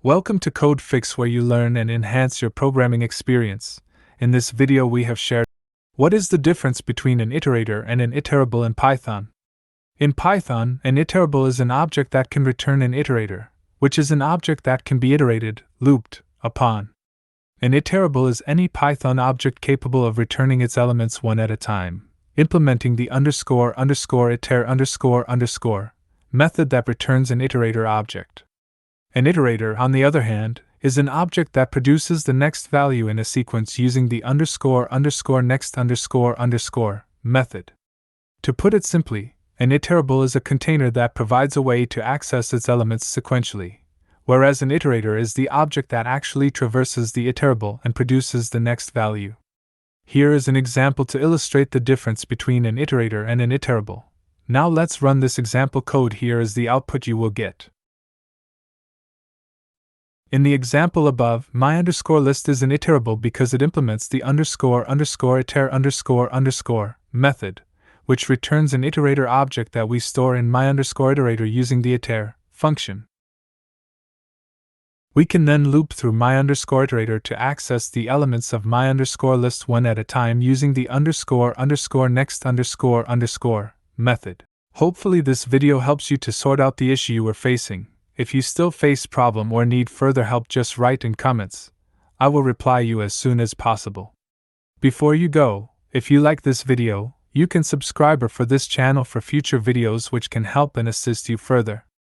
Welcome to Code Fix, where you learn and enhance your programming experience. In this video we have shared what is the difference between an iterator and an iterable in Python. In Python, an iterable is an object that can return an iterator, which is an object that can be iterated, looped, upon. An iterable is any Python object capable of returning its elements one at a time, implementing the __iter___ method that returns an iterator object. An iterator, on the other hand, is an object that produces the next value in a sequence using the __next___ method. To put it simply, an iterable is a container that provides a way to access its elements sequentially, whereas an iterator is the object that actually traverses the iterable and produces the next value. Here is an example to illustrate the difference between an iterator and an iterable. Now let's run this example code. Here is the output you will get. In the example above, my_list is an iterable because it implements the __iter__ method, which returns an iterator object that we store in my_iterator using the iter function. We can then loop through my_iterator to access the elements of my_list one at a time using the __next___ method. Hopefully this video helps you to sort out the issue you were facing. If you still face problem or need further help, just write in comments. I will reply you as soon as possible. Before you go, if you like this video, you can subscribe for this channel for future videos which can help and assist you further.